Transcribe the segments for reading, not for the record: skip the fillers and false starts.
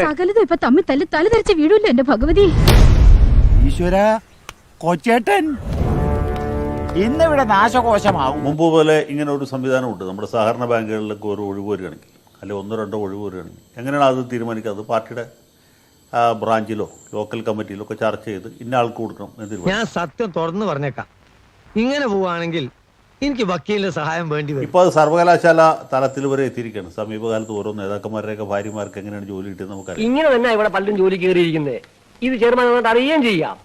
സകലതും ഇപ്പൊ തമ്മിൽ തല്ലി തല ധരിച്ച വീടില്ല എന്റെ ഭഗവതി. ഈശ്വര, കൊച്ചേട്ടൻ ഇന്നിവിടെ നാശകോശമാവും. മുമ്പ് പോലെ ഇങ്ങനെ ഒരു സംവിധാനമുണ്ട്. നമ്മുടെ സഹകരണ ബാങ്കുകളിലൊക്കെ ഒരു ഒഴിവ് വരികയാണെങ്കിൽ, അല്ലെങ്കിൽ ഒന്നോ രണ്ടോ ഒഴിവ് വരികയാണെങ്കിൽ എങ്ങനെയാണ് അത് തീരുമാനിക്കുക? അത് പാർട്ടിയുടെ ബ്രാഞ്ചിലോ ലോക്കൽ കമ്മിറ്റിയിലോ ഒക്കെ ചർച്ച ചെയ്ത് ഇന്ന ആൾക്ക് കൊടുക്കണം എന്ന് തീരുമാനിക്കും. ഞാൻ സത്യം തുറന്നു പറഞ്ഞേക്കാം, ഇങ്ങനെ പോവുകയാണെങ്കിൽ എനിക്ക് വക്കീലിന്റെ സഹായം വേണ്ടി വരും. ഇപ്പോൾ അത് സർവകലാശാല തലത്തിൽ വരെ എത്തിയിരിക്കുകയാണ്. സമീപകാലത്ത് ഓരോ നേതാക്കന്മാരുടെയൊക്കെ ഭാര്യമാർക്ക് എങ്ങനെയാണ് ജോലി കിട്ടിയത് നമുക്കറിയാം. ഇങ്ങനെ തന്നെ ഇവിടെ പലരും ജോലി കയറിയിരിക്കുന്നത്. ഇത് ചെയർമാൻ അറിയുകയും ചെയ്യാം.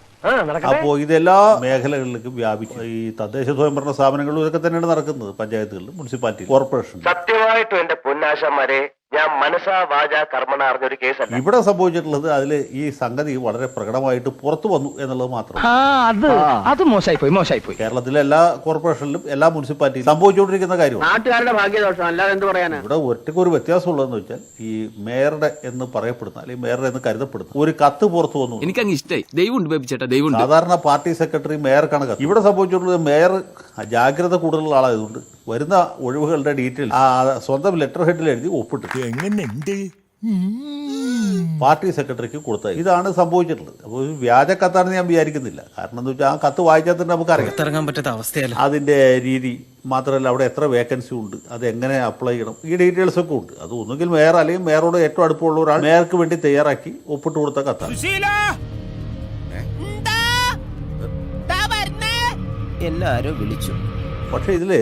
അപ്പോൾ ഇതെല്ലാ മേഖലകളിലേക്കും വ്യാപിച്ചു. ഈ തദ്ദേശ സ്വയംഭരണ സ്ഥാപനങ്ങളിലും ഇതൊക്കെ തന്നെയാണ് നടക്കുന്നത്. പഞ്ചായത്തുകളിലും മുനിസിപ്പാലിറ്റി കോർപ്പറേഷൻ. സത്യമായിട്ടും എന്റെ പൊന്നാശന്മാരെ, ഞാൻ മനസാ വാച കർമ്മണ അറിഞ്ഞൊരു കേസല്ല ഇവിടെ സംഭവിച്ചിട്ടുള്ളത്. അതിൽ ഈ സംഗതി വളരെ പ്രകടമായിട്ട് പുറത്തു വന്നു എന്നുള്ളത് മാത്രം. അത് മോശമായിപ്പോയി. കേരളത്തിലെ എല്ലാ കോർപ്പറേഷനിലും എല്ലാ മുനിസിപ്പാലിറ്റിയിലും സംഭവിച്ചുകൊണ്ടിരിക്കുന്ന കാര്യമാണ്. നാട്ടുകാരുടെ ഭാഗ്യദോഷം, അല്ലാതെ എന്ത് പറയാനാ. ഇവിടെ ഒറ്റയ്ക്ക് ഒരു വ്യത്യാസമുള്ളതെന്ന് വെച്ചാൽ ഈ മേയറുടെ എന്ന് പറയപ്പെടുന്ന അല്ലെങ്കിൽ മേയറുടെ എന്ന് കരുതപ്പെടുന്ന ഒരു കത്ത് പുറത്തു വന്നു. എനിക്കങ്ങ് ഇഷ്ടമായി. ദൈവം സാധാരണ പാർട്ടി സെക്രട്ടറി മേയർക്കാണ് കത്ത്. ഇവിടെ സംഭവിച്ചിട്ടുള്ളത് മേയർ ജാഗ്രത കൂടുതലുള്ള ആളായതുകൊണ്ട് വരുന്ന ഒഴിവുകളുടെ ഡീറ്റെയിൽസ് സ്വന്തം ലെറ്റർ ഹെഡിൽ എഴുതി ഒപ്പിട്ട് പാർട്ടി സെക്രട്ടറിക്ക് കൊടുത്തത്. ഇതാണ് സംഭവിച്ചിട്ടുള്ളത്. അപ്പോൾ വ്യാജ കത്താണെന്ന് ഞാൻ വിചാരിക്കുന്നില്ല. കാരണം എന്താ വെച്ചാൽ ആ കത്ത് വായിച്ചാൽ തന്നെ നമുക്കറിയാം പറ്റാത്ത അവസ്ഥയല്ല അതിന്റെ രീതി. മാത്രമല്ല അവിടെ എത്ര വേക്കൻസി ഉണ്ട്, അത് എങ്ങനെ അപ്ലൈ ചെയ്യണം, ഈ ഡീറ്റെയിൽസ് ഒക്കെ ഉണ്ട്. അത് ഒന്നുകിൽ മേയർ അല്ലെങ്കിൽ മേയറോട് ഏറ്റവും അടുപ്പമുള്ള ഒരാൾ മേയർക്ക് വേണ്ടി തയ്യാറാക്കി ഒപ്പിട്ട് കൊടുത്ത കത്താണ്. എല്ലാരും വിളിച്ചു. പക്ഷെ ഇതില്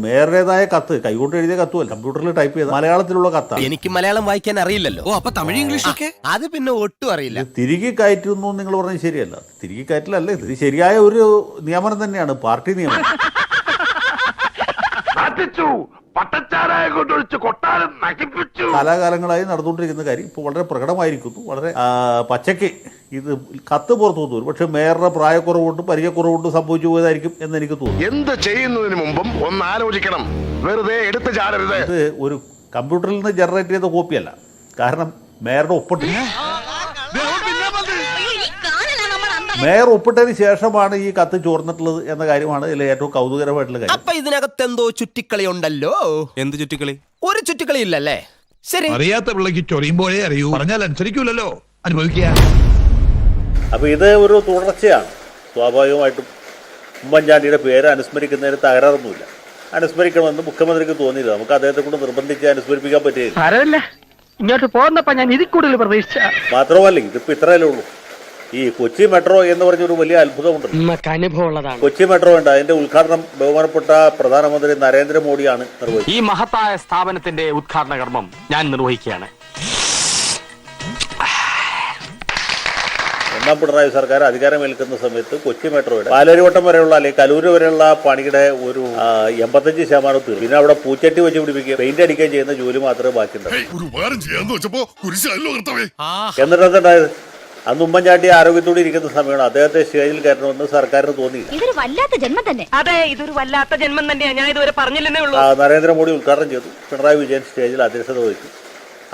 മേയറുടേതായ കത്ത് കൈകൊണ്ട് എഴുതിയ കത്തുമല്ല, കമ്പ്യൂട്ടറിൽ ടൈപ്പ് ചെയ്ത മലയാളത്തിലുള്ള കത്താണ്. എനിക്ക് മലയാളം വായിക്കാൻ അറിയില്ലല്ലോ. അപ്പൊ തമിഴ് ഇംഗ്ലീഷ് ഒക്കെ അത് പിന്നെ ഒട്ടും അറിയില്ല. തിരികെ കയറ്റുന്നു നിങ്ങൾ പറഞ്ഞത് ശരിയല്ല. തിരികെ കയറ്റിലല്ല, ഇത് ശരിയായ ഒരു നിയമനം തന്നെയാണ്, പാർട്ടി നിയമനം. കാലാകാലങ്ങളായി നടന്നുകൊണ്ടിരിക്കുന്ന കാര്യം ഇപ്പോൾ വളരെ പ്രകടമായിരിക്കുന്നു. വളരെ പച്ചയ്ക്ക് ഇത് കത്ത് പുറത്തു വന്നു. പക്ഷെ മേയറുടെ പ്രായക്കുറവുകൊണ്ട് പരിചയക്കുറവുകൊണ്ട് സംഭവിച്ചു പോയതായിരിക്കും എന്ന് എനിക്ക് തോന്നുന്നു. എന്ത് ചെയ്യുന്നതിന് മുമ്പും ഒന്ന് ആലോചിക്കണം, വെറുതെ എടുത്തു ചാടരുത്. ഇത് ഒരു കമ്പ്യൂട്ടറിൽ നിന്ന് ജനറേറ്റ് ചെയ്ത കോപ്പിയല്ല. കാരണം മേയറുടെ ഒപ്പിട്ട് മേയർ ഒപ്പിട്ടതിന് ശേഷമാണ് ഈ കത്ത് ചോർന്നിട്ടുള്ളത് എന്ന കാര്യമാണ് ഇതിൽ ഏറ്റവും കൗതുകരമായിട്ടുള്ള കാര്യം. അപ്പൊ ഇതിനകത്ത് എന്തോ ചുറ്റിക്കളി ഉണ്ടല്ലോ. എന്ത് ചുറ്റിക്കളി? ഒരു ചുറ്റിക്കളി ഇല്ലല്ലേ? ശരി, അറിയാത്ത പിള്ളക്ക് ചൊറിയുമ്പോഴേ അറിയൂ, പറഞ്ഞാൽ അനുസരിക്കൂലല്ലോ, അനുഭവിക്കുക. അപ്പൊ ഇത് ഒരു തുടർച്ചയാണ്. സ്വാഭാവികമായിട്ടും ഉമ്മൻചാണ്ടിയുടെ പേര് അനുസ്മരിക്കുന്നതിന് തകരാറൊന്നുമില്ല. അനുസ്മരിക്കണമെന്ന് മുഖ്യമന്ത്രിക്ക് തോന്നിയില്ല. നമുക്ക് അദ്ദേഹത്തെ കൊണ്ട് നിർബന്ധിച്ച് അനുസ്മരിപ്പിക്കാൻ പറ്റിയില്ല. ഇങ്ങോട്ട് പോകുന്നപ്പോ ഞാൻ ഇതിൽ കൂടുതൽ പ്രതീക്ഷിച്ച. മാത്രമല്ല ഇതിപ്പോ ഇത്രയല്ലേ ഉള്ളൂ. ഈ കൊച്ചി മെട്രോ എന്ന് പറഞ്ഞൊരു വലിയ അത്ഭുതമുണ്ട്. അനുഭവമുള്ളതാണ് കൊച്ചി മെട്രോ ഉണ്ട്. അതിന്റെ ഉദ്ഘാടനം ബഹുമാനപ്പെട്ട പ്രധാനമന്ത്രി നരേന്ദ്രമോദിയാണ് നിർവഹിച്ചത്. ഈ മഹത്തായ സ്ഥാപനത്തിന്റെ ഉദ്ഘാടന കർമ്മം ഞാൻ നിർവഹിക്കുകയാണ്. ഒന്നാം പിണറായി സർക്കാർ അധികാരമേൽക്കുന്ന സമയത്ത് കൊച്ചി മെട്രോയുടെ പാലാരിവട്ടം വരെയുള്ള അല്ലെങ്കിൽ കലൂര് വരെയുള്ള പണിയുടെ ഒരു 85% തീർന്നു. പിന്നെ അവിടെ പൂച്ചട്ടി വെച്ച് പിടിപ്പിക്കുകയും പെയിന്റ് അടിക്കുകയും ചെയ്യുന്ന ജോലി മാത്രമേ ബാക്കിയുണ്ടാവും. എന്നിട്ട് എന്തുണ്ടായത്? അന്ന് ഉമ്മൻചാണ്ടി ആരോഗ്യത്തോടെ ഇരിക്കുന്ന സമയമാണ്. അദ്ദേഹത്തെ സ്റ്റേജിൽ കയറ്റണമെന്ന് സർക്കാരിന് തോന്നിയില്ല. ഇതൊരു വല്ലാത്ത ജന്മം തന്നെ. അതെ, ഇതൊരു വല്ലാത്ത ജന്മം തന്നെയാണ്. ഞാൻ ഇതുവരെ പറഞ്ഞില്ലെന്നേ ഉള്ളൂ. നരേന്ദ്രമോദി ഉദ്ഘാടനം ചെയ്തു. പിണറായി വിജയൻ സ്റ്റേജിൽ അധ്യക്ഷത വഹിച്ചു.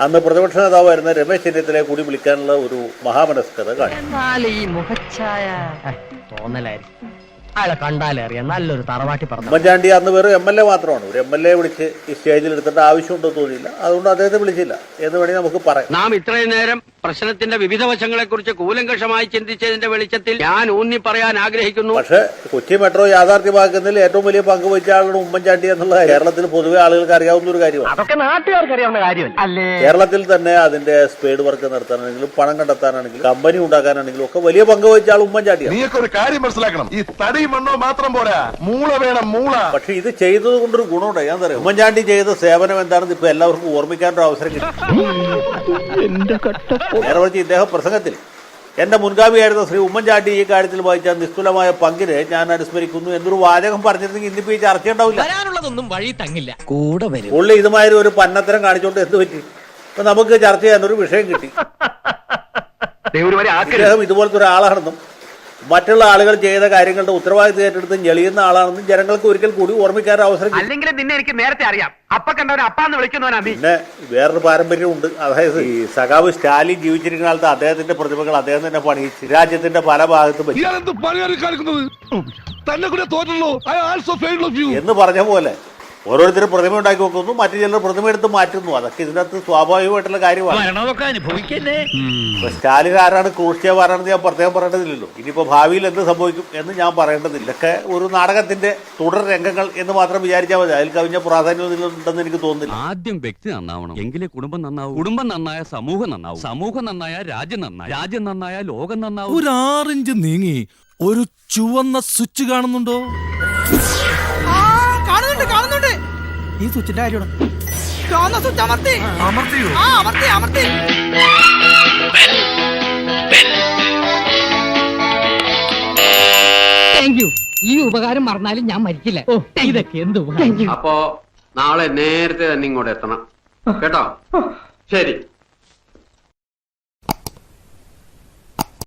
അന്ന് പ്രതിപക്ഷ നേതാവായിരുന്ന രമേശ് ചെന്നിത്തലയെ കൂടി വിളിക്കാനുള്ള ഒരു മഹാമനസ്കത കാണിച്ചു. ഈ മുഖച്ഛായ തോന്നലായിരിക്കും. അയാളെ കണ്ടാലേ അറിയാം, നല്ലൊരു തറവാട്ടി പറഞ്ഞു. ഉമ്മൻചാണ്ടി അന്ന് വെറും MLA മാത്രമാണ്. ഒരു MLA വിളിച്ച് ഈ സ്റ്റേജിൽ എടുത്തിട്ട് ആവശ്യമുണ്ടെന്ന് തോന്നിയില്ല. അതുകൊണ്ട് അദ്ദേഹത്തെ വിളിച്ചില്ല എന്ന് വേണമെങ്കിൽ നമുക്ക് പറയാം. നാം ഇത്രയും നേരം പ്രശ്നത്തിന്റെ വിവിധ വശങ്ങളെ കുറിച്ച് കൂലങ്കഷമായി ചിന്തിച്ചതിന്റെ വെളിച്ചത്തിൽ ഞാൻ ഊന്നി പറയാൻ ആഗ്രഹിക്കുന്നു. പക്ഷെ കൊച്ചി മെട്രോ യാഥാർത്ഥ്യമാക്കുന്നതിൽ ഏറ്റവും വലിയ പങ്ക് വഹിച്ച ആളാണ് ഉമ്മൻചാണ്ടി എന്നുള്ള കേരളത്തിൽ പൊതുവെ ആളുകൾക്ക് അറിയാവുന്ന ഒരു കാര്യമാണ്. അതൊക്കെ നാട്ടുകാർക്ക് അറിയാവുന്ന കാര്യമല്ല അല്ലേ? കേരളത്തിൽ തന്നെ അതിന്റെ സ്പീഡ് വർക്ക് നടത്താനാണെങ്കിലും പണം കണ്ടെത്താനാണെങ്കിലും കമ്പനി ഉണ്ടാക്കാനാണെങ്കിലും ഒക്കെ വലിയ പങ്ക് വഹിച്ച ആൾ ഉമ്മൻചാണ്ടിയാണ്. നീയൊക്കെ ഒരു കാര്യം മനസ്സിലാക്കണം, ഈ തടി മണ്ണോ മാത്രം പോരാ, മൂള വേണം, മൂള. പക്ഷെ ഇത് ചെയ്തത് കൊണ്ടൊരു ഗുണമുണ്ട്. ഞാൻ പറയാം, ഉമ്മൻചാണ്ടി ചെയ്ത സേവനം എന്താണെന്ന് ഇപ്പൊ എല്ലാവർക്കും ഓർമ്മിക്കാനൊരു അവസരം കിട്ടി. നേരെ മറിച്ച് ഇദ്ദേഹം പ്രസംഗത്തിൽ എന്റെ മുൻഗാമിയായിരുന്ന ശ്രീ ഉമ്മൻചാണ്ടി ഈ കാര്യത്തിൽ വഹിച്ച നിസ്തുലമായ പങ്കിനെ ഞാൻ അനുസ്മരിക്കുന്നു എന്നൊരു വാചകം പറഞ്ഞിരുന്നെങ്കിൽ ഇന്നിപ്പോ ഈ ചർച്ച ഉണ്ടാവില്ല. വഴി തങ്ങില്ല, കൂടെ വരും. പുള്ളി ഇതുമാതിരി ഒരു പന്നത്തരം കാണിച്ചോണ്ട് എന്ത് പറ്റി? ഇപ്പൊ നമുക്ക് ചർച്ച ചെയ്യാനൊരു വിഷയം കിട്ടി. അദ്ദേഹം ഇതുപോലത്തെ ഒരാളാണെന്നും മറ്റുള്ള ആളുകൾ ചെയ്ത കാര്യങ്ങളുടെ ഉത്തരവാദിത്വം ഏറ്റെടുത്ത് ഞെളിയുന്ന ആളാണെന്നും ജനങ്ങൾക്ക് ഒരിക്കൽ കൂടി ഓർമ്മിക്കാൻ അവസരം. അല്ലെങ്കിൽ നിന്നെ എനിക്ക് നേരത്തെ അറിയാം. അപ്പ കണ്ടവൻ അപ്പാന്ന് വിളിക്കുന്നവനാ. പിന്നെ വേറൊരു പാരമ്പര്യമുണ്ട്. അതായത് ഈ സഖാവ് സ്റ്റാലിൻ ജീവിച്ചിരിക്കുന്ന കാലത്ത് അദ്ദേഹത്തിന്റെ പ്രതിമകൾ അദ്ദേഹം തന്നെ പണിയിച്ച് രാജ്യത്തിന്റെ പല ഭാഗത്തും എന്ന് പറഞ്ഞ പോലെ ഓരോരുത്തരും പ്രതിമ ഉണ്ടാക്കി വെക്കുന്നു, മറ്റു ചിലർ പ്രതിമ എടുത്ത് മാറ്റുന്നു. അതൊക്കെ ഇതിനകത്ത് സ്വാഭാവികമായിട്ടുള്ള കാര്യമാണ്. ഇപ്പൊ സ്റ്റാലിൻ ആരാണ്, ക്രൂഷ്ചേവ് ആരാണെന്ന് ഞാൻ പ്രത്യേകം പറയേണ്ടതില്ലല്ലോ. ഇനിയിപ്പോൾ ഭാവിയിൽ എന്ത് സംഭവിക്കും എന്ന് ഞാൻ പറയേണ്ടതില്ല. ഒക്കെ ഒരു നാടകത്തിന്റെ തുടർ രംഗങ്ങൾ എന്ന് മാത്രം വിചാരിച്ചാൽ മതി. അതിൽ കവിഞ്ഞ പ്രാധാന്യം ഇതിലുണ്ടെന്ന് എനിക്ക് തോന്നുന്നില്ല. ആദ്യം വ്യക്തി നന്നാവണം, എങ്കിലേ കുടുംബം നന്നാവും. കുടുംബം നന്നായ സമൂഹം നന്നാവും. സമൂഹം നന്നായ രാജ്യം നന്നായി. രാജ്യം നന്നായ ലോകം നന്നാവും. ഒരു 6 ഇഞ്ച് നീങ്ങി ഒരു ചുവന്ന സ്വിച്ച് കാണുന്നുണ്ടോ? കാണുന്നുണ്ട്. ഈ സ്വിച്ചിന്റെ കാര്യമാണ്. സ്വിച്ച് അമർത്തി. Thank you. ഈ ഉപകാരം മറന്നാലും ഞാൻ മരിക്കില്ല. ഇതൊക്കെ എന്ത് അപ്പോ നാളെ നേരത്തെ തന്നെ ഇങ്ങോട്ട് എത്തണം കേട്ടോ. ശരി.